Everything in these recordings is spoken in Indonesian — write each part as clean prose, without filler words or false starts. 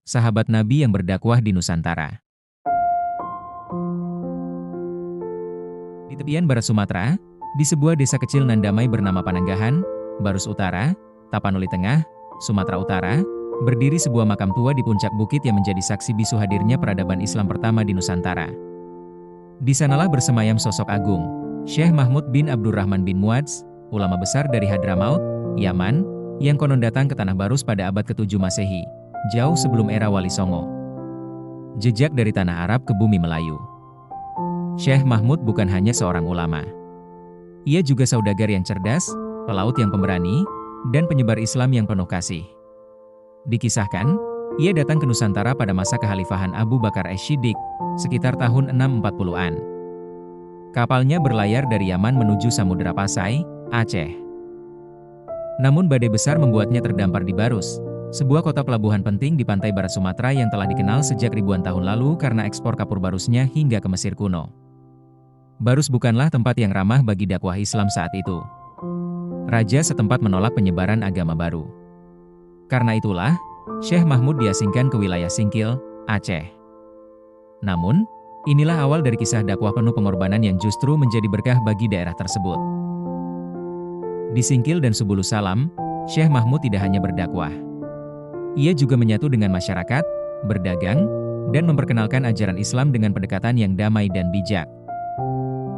sahabat Nabi yang berdakwah di Nusantara. Di tepian barat Sumatera, di sebuah desa kecil nan damai bernama Pananggahan, Barus Utara, Tapanuli Tengah, Sumatera Utara, berdiri sebuah makam tua di puncak bukit yang menjadi saksi bisu hadirnya peradaban Islam pertama di Nusantara. Di sanalah bersemayam sosok agung, Syekh Mahmud bin Abdurrahman bin Muadz, ulama besar dari Hadramaut, Yaman, yang konon datang ke Tanah Barus pada abad ke-7 Masehi, jauh sebelum era Wali Songo. Jejak dari tanah Arab ke bumi Melayu. Syekh Mahmud bukan hanya seorang ulama. Ia juga saudagar yang cerdas, pelaut yang pemberani, dan penyebar Islam yang penuh kasih. Dikisahkan, ia datang ke Nusantara pada masa kekhalifahan Abu Bakar As-Siddiq, sekitar tahun 640-an. Kapalnya berlayar dari Yaman menuju Samudra Pasai, Aceh. Namun badai besar membuatnya terdampar di Barus, sebuah kota pelabuhan penting di pantai barat Sumatera yang telah dikenal sejak ribuan tahun lalu karena ekspor kapur barusnya hingga ke Mesir kuno. Barus bukanlah tempat yang ramah bagi dakwah Islam saat itu. Raja setempat menolak penyebaran agama baru. Karena itulah, Syekh Mahmud diasingkan ke wilayah Singkil, Aceh. Namun, inilah awal dari kisah dakwah penuh pengorbanan yang justru menjadi berkah bagi daerah tersebut. Di Singkil dan Subulus Salam, Syekh Mahmud tidak hanya berdakwah. Ia juga menyatu dengan masyarakat, berdagang, dan memperkenalkan ajaran Islam dengan pendekatan yang damai dan bijak.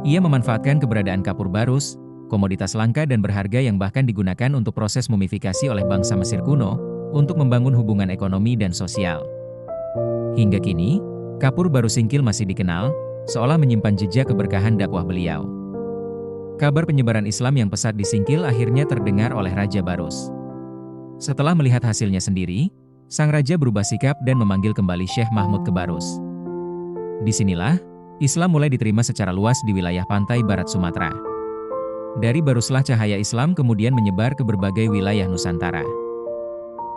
Ia memanfaatkan keberadaan kapur barus, komoditas langka dan berharga yang bahkan digunakan untuk proses mumifikasi oleh bangsa Mesir kuno, untuk membangun hubungan ekonomi dan sosial. Hingga kini, kapur barus Singkil masih dikenal, seolah menyimpan jejak keberkahan dakwah beliau. Kabar penyebaran Islam yang pesat di Singkil akhirnya terdengar oleh Raja Barus. Setelah melihat hasilnya sendiri, sang raja berubah sikap dan memanggil kembali Syekh Mahmud ke Barus. Disinilah, Islam mulai diterima secara luas di wilayah pantai barat Sumatera. Dari Baruslah cahaya Islam kemudian menyebar ke berbagai wilayah Nusantara.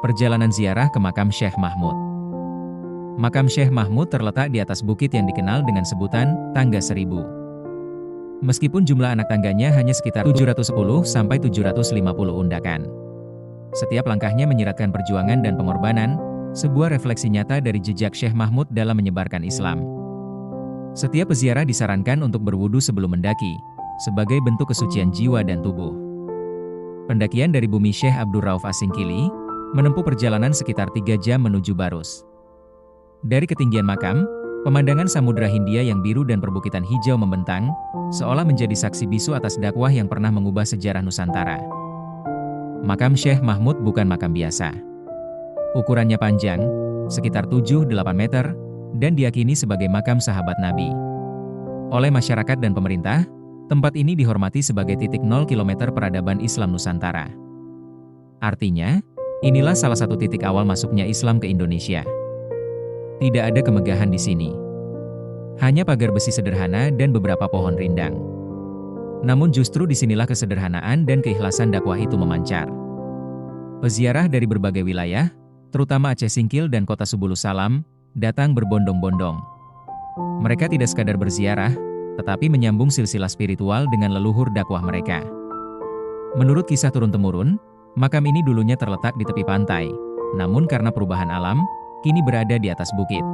Perjalanan ziarah ke makam Syekh Mahmud. Makam Syekh Mahmud terletak di atas bukit yang dikenal dengan sebutan Tangga Seribu. Meskipun jumlah anak tangganya hanya sekitar 710 sampai 750 undakan. Setiap langkahnya menyiratkan perjuangan dan pengorbanan, sebuah refleksi nyata dari jejak Syekh Mahmud dalam menyebarkan Islam. Setiap peziarah disarankan untuk berwudu sebelum mendaki, sebagai bentuk kesucian jiwa dan tubuh. Pendakian dari bumi Syekh Abdul Rauf As-Singkili, menempuh perjalanan sekitar 3 jam menuju Barus. Dari ketinggian makam, pemandangan Samudra Hindia yang biru dan perbukitan hijau membentang, seolah menjadi saksi bisu atas dakwah yang pernah mengubah sejarah Nusantara. Makam Syekh Mahmud bukan makam biasa. Ukurannya panjang, sekitar 7-8 meter, dan diyakini sebagai makam sahabat Nabi. Oleh masyarakat dan pemerintah, tempat ini dihormati sebagai titik 0 km peradaban Islam Nusantara. Artinya, inilah salah satu titik awal masuknya Islam ke Indonesia. Tidak ada kemegahan di sini. Hanya pagar besi sederhana dan beberapa pohon rindang. Namun justru disinilah kesederhanaan dan keikhlasan dakwah itu memancar. Peziarah dari berbagai wilayah, terutama Aceh Singkil dan kota Subulus Salam, datang berbondong-bondong. Mereka tidak sekadar berziarah, tetapi menyambung silsilah spiritual dengan leluhur dakwah mereka. Menurut kisah turun-temurun, makam ini dulunya terletak di tepi pantai, namun karena perubahan alam, kini berada di atas bukit.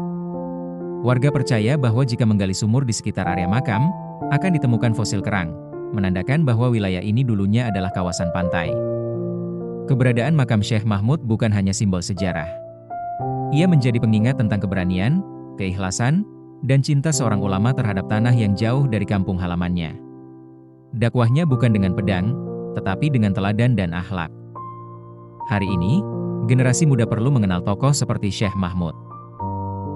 Warga percaya bahwa jika menggali sumur di sekitar area makam, akan ditemukan fosil kerang, menandakan bahwa wilayah ini dulunya adalah kawasan pantai. Keberadaan makam Syekh Mahmud bukan hanya simbol sejarah. Ia menjadi pengingat tentang keberanian, keikhlasan, dan cinta seorang ulama terhadap tanah yang jauh dari kampung halamannya. Dakwahnya bukan dengan pedang, tetapi dengan teladan dan akhlak. Hari ini, generasi muda perlu mengenal tokoh seperti Syekh Mahmud.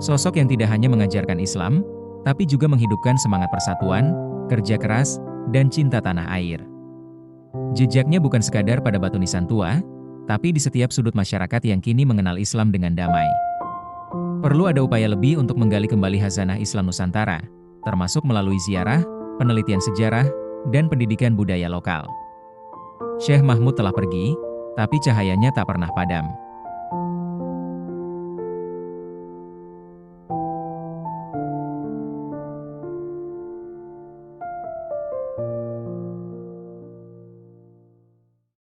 Sosok yang tidak hanya mengajarkan Islam, tapi juga menghidupkan semangat persatuan, kerja keras, dan cinta tanah air. Jejaknya bukan sekadar pada batu nisan tua, tapi di setiap sudut masyarakat yang kini mengenal Islam dengan damai. Perlu ada upaya lebih untuk menggali kembali khazanah Islam Nusantara, termasuk melalui ziarah, penelitian sejarah, dan pendidikan budaya lokal. Syekh Mahmud telah pergi, tapi cahayanya tak pernah padam.